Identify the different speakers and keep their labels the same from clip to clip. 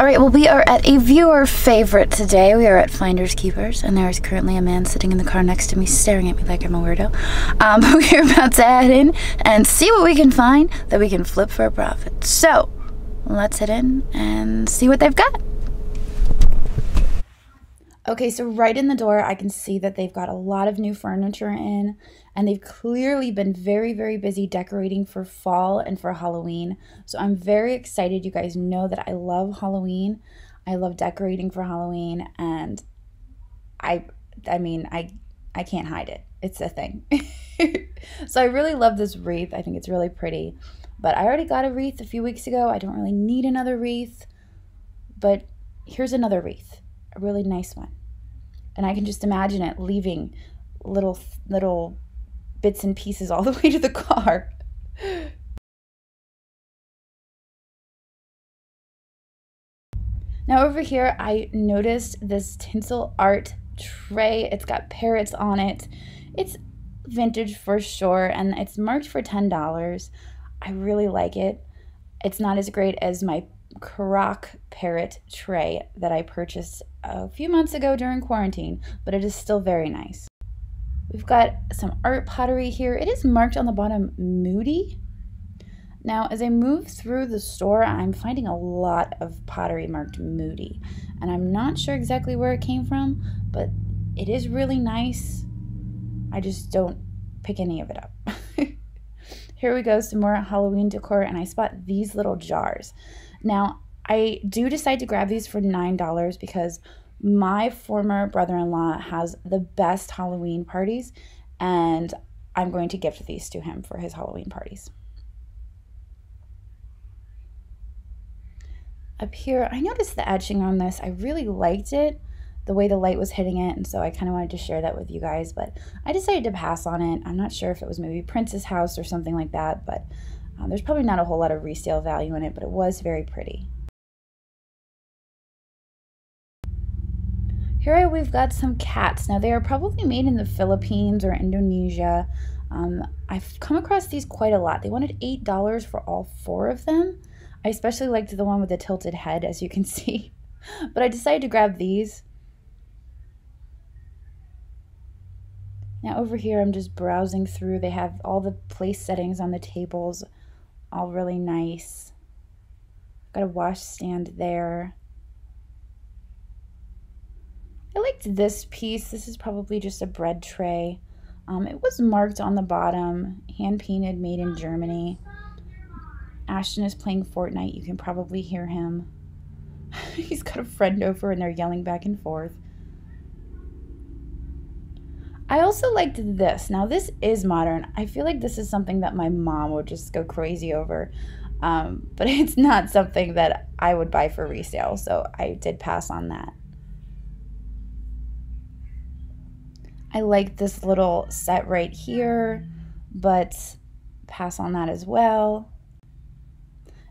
Speaker 1: All right, well, we are at a viewer favorite today. We are at Finders Keepers, and there is currently a man sitting in the car next to me staring at me like I'm a weirdo. But we're about to head in and see what we can find that we can flip for a profit. So let's head in and see what they've got. Okay, so right in the door, I can see that they've got a lot of new furniture in, and they've clearly been very, very busy decorating for fall and for Halloween. So I'm very excited. You guys know that I love Halloween. I love decorating for Halloween, and I mean, I can't hide it. It's a thing. So I really love this wreath. I think it's really pretty. But I already got a wreath a few weeks ago. I don't really need another wreath. But here's another wreath. A really nice one. And I can just imagine it leaving little bits and pieces all the way to the car. Now over here, I noticed this tinsel art tray. It's got parrots on it. It's vintage for sure, and it's marked for $10. I really like it. It's not as great as my croc parrot tray that I purchased a few months ago during quarantine, but it is still very nice. We've got some art pottery here. It is marked on the bottom Moody. Now, as I move through the store, I'm finding a lot of pottery marked Moody, and I'm not sure exactly where it came from, but it is really nice. I just don't pick any of it up. Here we go, some more Halloween decor, and I spot these little jars. Now, I do decide to grab these for $9 because my former brother-in-law has the best Halloween parties, and I'm going to gift these to him for his Halloween parties. Up here, I noticed the etching on this. I really liked it, the way the light was hitting it, and so I kind of wanted to share that with you guys, but I decided to pass on it. I'm not sure if it was maybe Prince's house or something like that, but there's probably not a whole lot of resale value in it, but it was very pretty. Here we've got some cats. Now they are probably made in the Philippines or Indonesia. I've come across these quite a lot. They wanted $8 for all 4 of them. I especially liked the one with the tilted head, as you can see, but I decided to grab these. Now over here, I'm just browsing through. They have all the place settings on the tables, all really nice. Got a wash stand there. I liked this piece. This is probably just a bread tray. It was marked on the bottom, hand painted, made in Germany. Ashton is playing Fortnite. You can probably hear him. He's got a friend over and they're yelling back and forth. I also liked this. Now this is modern. I feel like this is something that my mom would just go crazy over. But it's not something that I would buy for resale, so I did pass on that. I like this little set right here, but pass on that as well.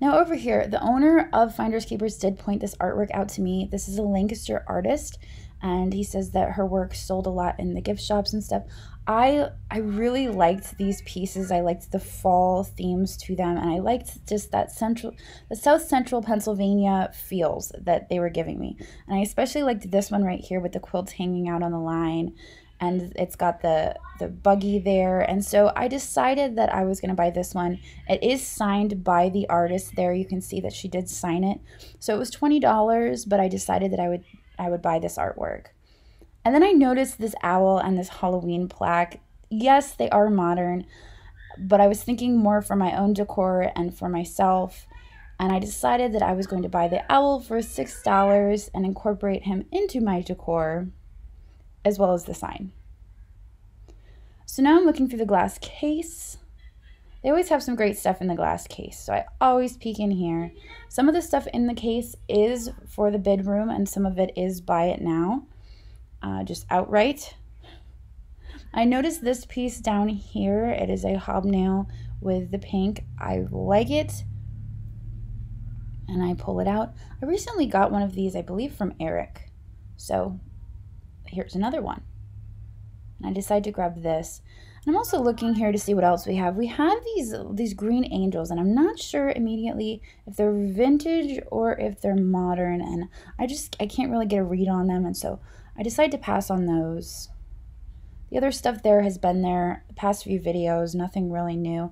Speaker 1: Now over here, the owner of Finders Keepers did point this artwork out to me. This is a Lancaster artist, and he says that her work sold a lot in the gift shops and stuff. I really liked these pieces. I liked the fall themes to them, and I liked just that the South Central Pennsylvania feels that they were giving me. And I especially liked this one right here with the quilts hanging out on the line, and it's got the buggy there. And so I decided that I was going to buy this one. It is signed by the artist there. You can see that she did sign it. So it was $20, but I decided that I would buy this artwork. And then I noticed this owl and this Halloween plaque. Yes, they are modern, but I was thinking more for my own decor and for myself. And I decided that I was going to buy the owl for $6 and incorporate him into my decor, as well as the sign. So now I'm looking through the glass case. They always have some great stuff in the glass case, so I always peek in here. Some of the stuff in the case is for the bid room, and some of it is buy it now, just outright. I noticed this piece down here. It is a hobnail with the pink. I like it, and I pull it out. I recently got one of these, I believe, from Eric. So here's another one. And I decided to grab this. I'm also looking here to see what else we have. We have these green angels, and I'm not sure immediately if they're vintage or if they're modern, and I can't really get a read on them, and so I decided to pass on those. The other stuff there has been there the past few videos, nothing really new.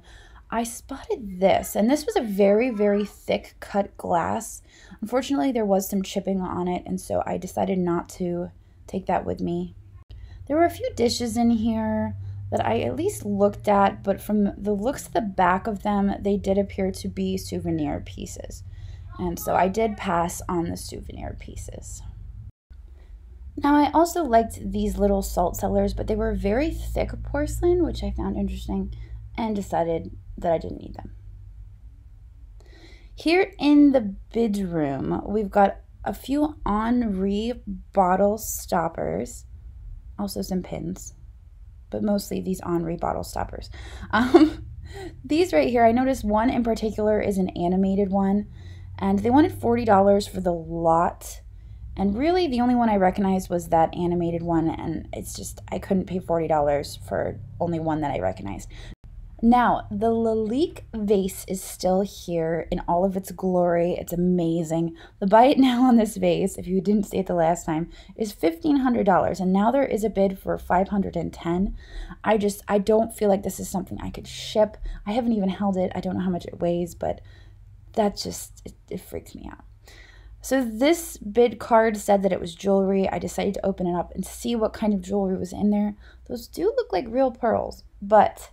Speaker 1: I spotted this, and this was a very, very thick cut glass. Unfortunately, there was some chipping on it, and so I decided not to take that with me. There were a few dishes in here that I at least looked at, but from the looks of the back of them, they did appear to be souvenir pieces. And so I did pass on the souvenir pieces. Now, I also liked these little salt cellars, but they were very thick porcelain, which I found interesting, and decided that I didn't need them. Here in the bid room, we've got a few Henri bottle stoppers, also some pins, but mostly these Henri bottle stoppers. These right here, I noticed one in particular is an animated one, and they wanted $40 for the lot. And really, the only one I recognized was that animated one, and it's just, I couldn't pay $40 for only one that I recognized. Now, the Lalique vase is still here in all of its glory. It's amazing. The buy it now on this vase, if you didn't see it the last time, is $1,500, and now there is a bid for $510. I don't feel like this is something I could ship. I haven't even held it. I don't know how much it weighs, but that just, it freaks me out. So this bid card said that it was jewelry. I decided to open it up and see what kind of jewelry was in there. Those do look like real pearls, but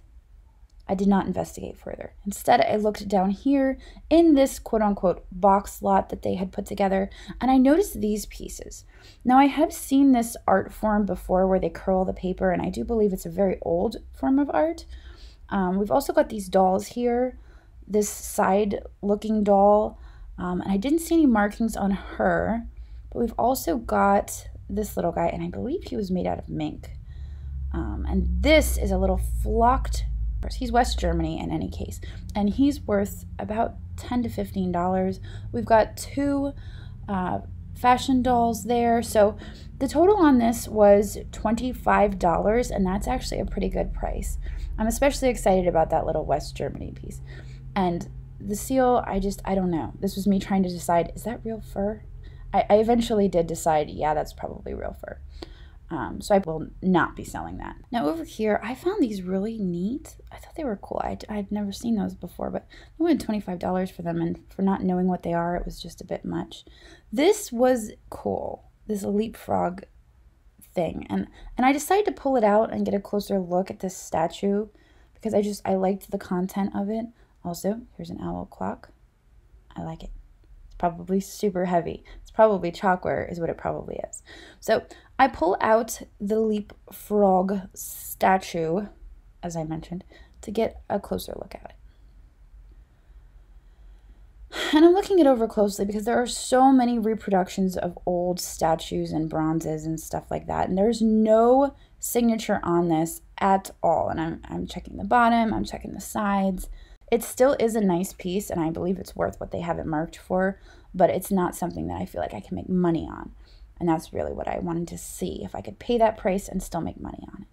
Speaker 1: I did not investigate further. Instead, I looked down here in this quote-unquote box lot that they had put together, and I noticed these pieces. Now, I have seen this art form before where they curl the paper, and I do believe it's a very old form of art. We've also got these dolls here, this side-looking doll, and I didn't see any markings on her, but we've also got this little guy, and I believe he was made out of mink. And this is a little flocked. He's West Germany in any case, and he's worth about $10 to $15. We've got two fashion dolls there, so the total on this was $25, and that's actually a pretty good price. I'm especially excited about that little West Germany piece. And the seal, I don't know. This was me trying to decide, is that real fur? I eventually did decide, yeah, that's probably real fur. So I will not be selling that. Now over here, I found these really neat. I thought they were cool. I'd never seen those before, but I wanted $25 for them, and for not knowing what they are, it was just a bit much. This was cool, this leapfrog thing, and I decided to pull it out and get a closer look at this statue because I liked the content of it. Also, here's an owl clock. I like it. It's probably super heavy. It's probably chalkware is what it probably is. So I pull out the leapfrog statue, as I mentioned, to get a closer look at it. And I'm looking it over closely because there are so many reproductions of old statues and bronzes and stuff like that. And there's no signature on this at all. And I'm checking the bottom, I'm checking the sides. It still is a nice piece, and I believe it's worth what they have it marked for, but it's not something that I feel like I can make money on. And that's really what I wanted to see, if I could pay that price and still make money on it.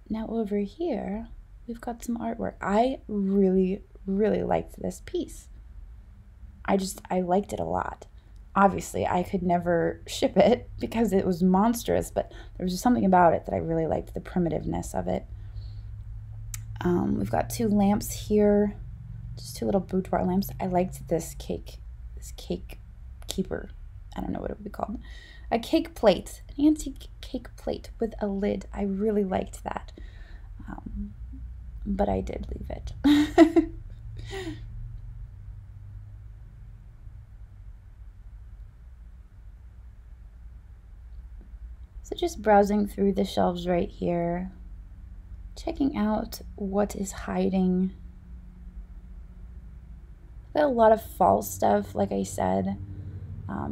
Speaker 1: Now over here, we've got some artwork. I really, really liked this piece. I liked it a lot. Obviously, I could never ship it because it was monstrous, but there was just something about it that I really liked, the primitiveness of it. We've got two lamps here, just two little boudoir lamps. I liked this cake keeper. I don't know what it would be called. A cake plate, an antique cake plate with a lid. I really liked that, but I did leave it. So just browsing through the shelves right here, checking out what is hiding. Got a lot of fall stuff, like I said.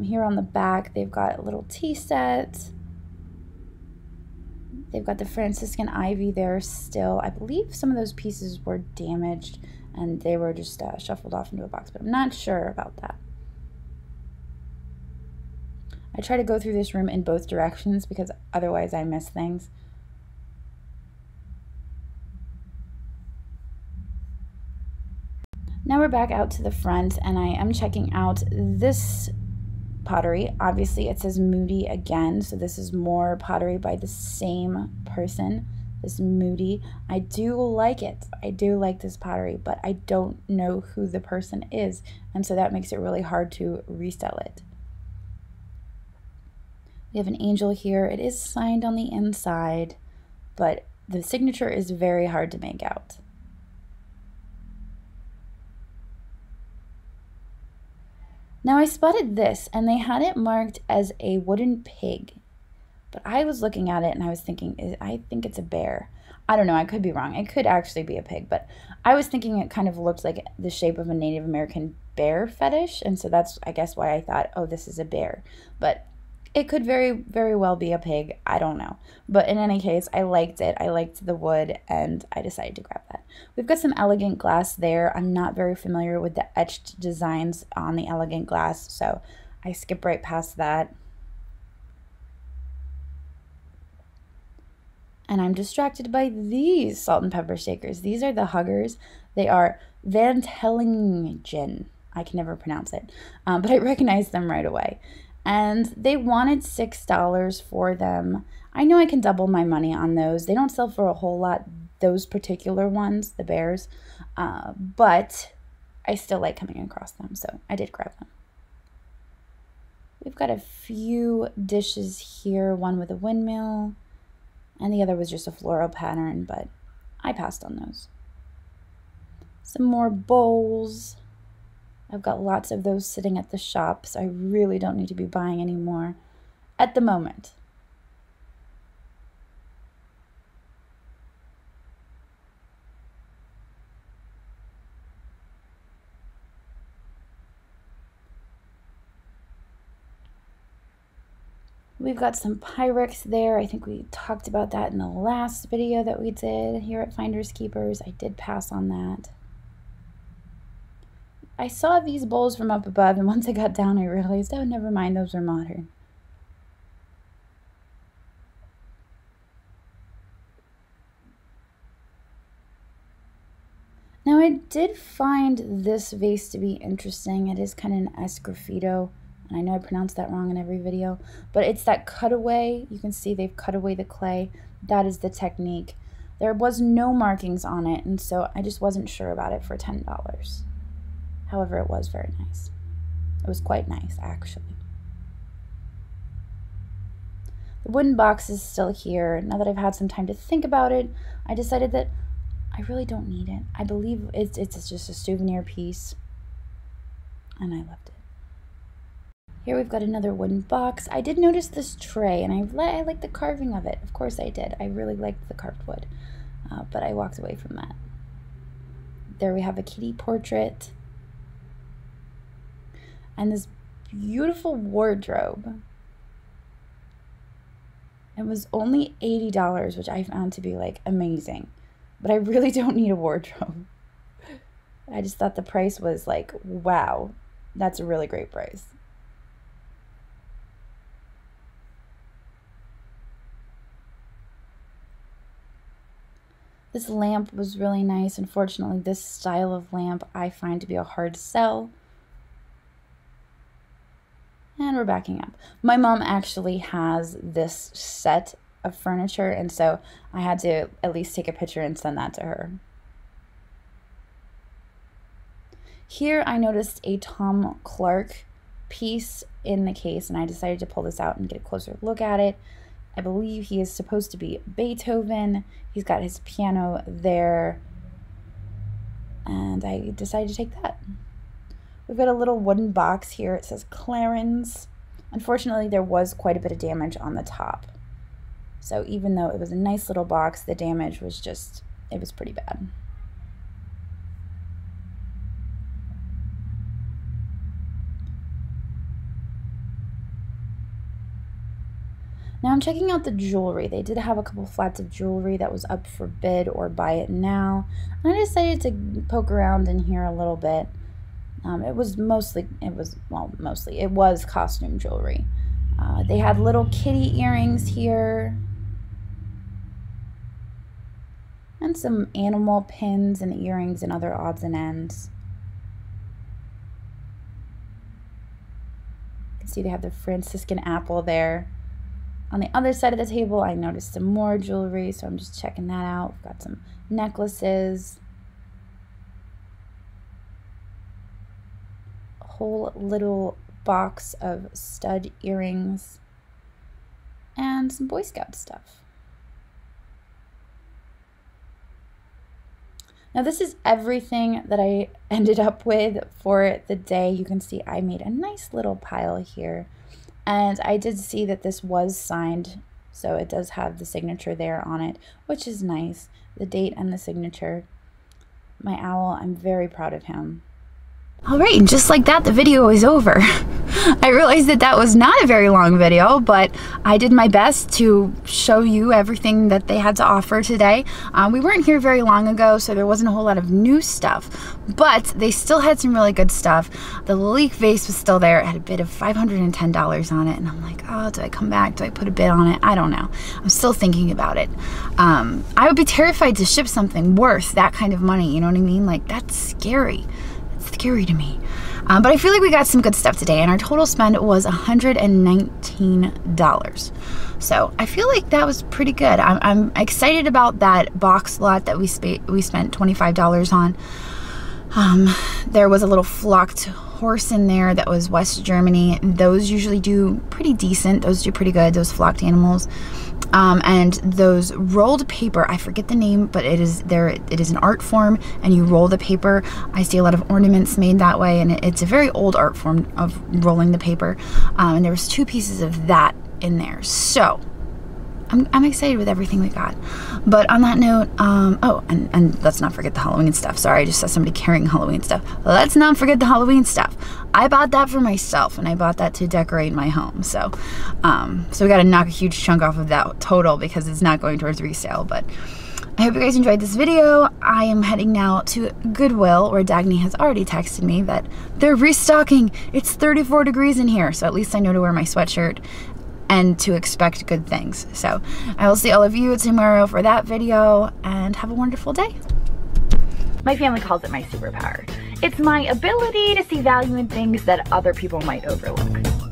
Speaker 1: Here on the back, they've got a little tea set. They've got the Franciscan ivy there still. I believe some of those pieces were damaged and they were just shuffled off into a box, but I'm not sure about that. I try to go through this room in both directions because otherwise I miss things. we're back out to the front, and I am checking out this pottery. Obviously, it says Moody again, so this is more pottery by the same person, this Moody. I do like it. I do like this pottery, but I don't know who the person is, and so that makes it really hard to resell it. We have an angel here. It is signed on the inside, but the signature is very hard to make out. Now I spotted this, and they had it marked as a wooden pig, but I was looking at it and I was thinking, I think it's a bear. I don't know, I could be wrong. It could actually be a pig, but I was thinking it kind of looked like the shape of a Native American bear fetish, and so that's, I guess, why I thought, oh, this is a bear. But it could very, very well be a pig. I don't know. But in any case, I liked it. I liked the wood, and I decided to grab that. We've got some elegant glass there. I'm not very familiar with the etched designs on the elegant glass, so I skip right past that. And I'm distracted by these salt and pepper shakers. These are the huggers. They are Van Tellingen. I can never pronounce it, but I recognize them right away. And they wanted $6 for them. I know I can double my money on those. They don't sell for a whole lot, those particular ones, the bears, but I still like coming across them, so I did grab them. We've got a few dishes here, one with a windmill, and the other was just a floral pattern, but I passed on those. Some more bowls. I've got lots of those sitting at the shop, so I really don't need to be buying any more at the moment. We've got some Pyrex there. I think we talked about that in the last video that we did here at Finders Keepers. I did pass on that. I saw these bowls from up above, and once I got down, I realized, oh, never mind, those are modern. Now, I did find this vase to be interesting. It is kind of an esgraffito, and I know I pronounced that wrong in every video, but it's that cutaway. You can see they've cut away the clay. That is the technique. There was no markings on it, and so I just wasn't sure about it for $10. However, it was very nice. It was quite nice, actually. The wooden box is still here. Now that I've had some time to think about it, I decided that I really don't need it. I believe it's just a souvenir piece, and I left it. Here we've got another wooden box. I did notice this tray, and I like the carving of it. Of course I did. I really liked the carved wood, but I walked away from that. There we have a kitty portrait. And this beautiful wardrobe. It was only $80, which I found to be like amazing. But I really don't need a wardrobe. I just thought the price was like, wow, that's a really great price. This lamp was really nice. Unfortunately, this style of lamp I find to be a hard sell. And we're backing up. My mom actually has this set of furniture, and so I had to at least take a picture and send that to her. Here I noticed a Tom Clark piece in the case, and I decided to pull this out and get a closer look at it. I believe he is supposed to be Beethoven. He's got his piano there, and I decided to take that. We've got a little wooden box here. It says Clarence. Unfortunately, there was quite a bit of damage on the top. So even though it was a nice little box, the damage was just, it was pretty bad. Now I'm checking out the jewelry. They did have a couple flats of jewelry that was up for bid or buy it now. And I decided to poke around in here a little bit. It was costume jewelry. They had little kitty earrings here. And some animal pins and earrings and other odds and ends. can see they have the Franciscan apple there. On the other side of the table, I noticed some more jewelry, so I'm just checking that out. We've got some necklaces. A whole little box of stud earrings. And some Boy Scout stuff. Now this is everything that I ended up with for the day. You can see I made a nice little pile here. And I did see that this was signed, so it does have the signature there on it, which is nice. The date and the signature. My owl, I'm very proud of him. All right, and just like that, the video is over. I realized that that was not a very long video, but I did my best to show you everything that they had to offer today. We weren't here very long ago, so there wasn't a whole lot of new stuff, but they still had some really good stuff. The Lalique vase was still there. It had a bid of $510 on it, and I'm like, oh, do I come back? Do I put a bid on it? I don't know. I'm still thinking about it. I would be terrified to ship something worth that kind of money, you know what I mean? Like, that's scary. Scary to me. But I feel like we got some good stuff today, and our total spend was $119. So I feel like that was pretty good. I'm excited about that box lot that we spent $25 on. There was a little flocked horse in there that was West Germany. Those usually do pretty decent. Those do pretty good, those flocked animals. And those rolled paper, I forget the name, but it is an art form, and you roll the paper. I see a lot of ornaments made that way, and it's a very old art form of rolling the paper. And there was 2 pieces of that in there. So I'm excited with everything we got. But on that note, oh, and let's not forget the Halloween stuff. Sorry, I just saw somebody carrying Halloween stuff. Let's not forget the Halloween stuff. I bought that for myself, and I bought that to decorate my home. So, so we got to knock a huge chunk off of that total because it's not going towards resale. But I hope you guys enjoyed this video. I am heading now to Goodwill, where Dagny has already texted me that they're restocking. It's 34 degrees in here, so at least I know to wear my sweatshirt and to expect good things. So I will see all of you tomorrow for that video, and have a wonderful day. My family calls it my superpower. It's my ability to see value in things that other people might overlook.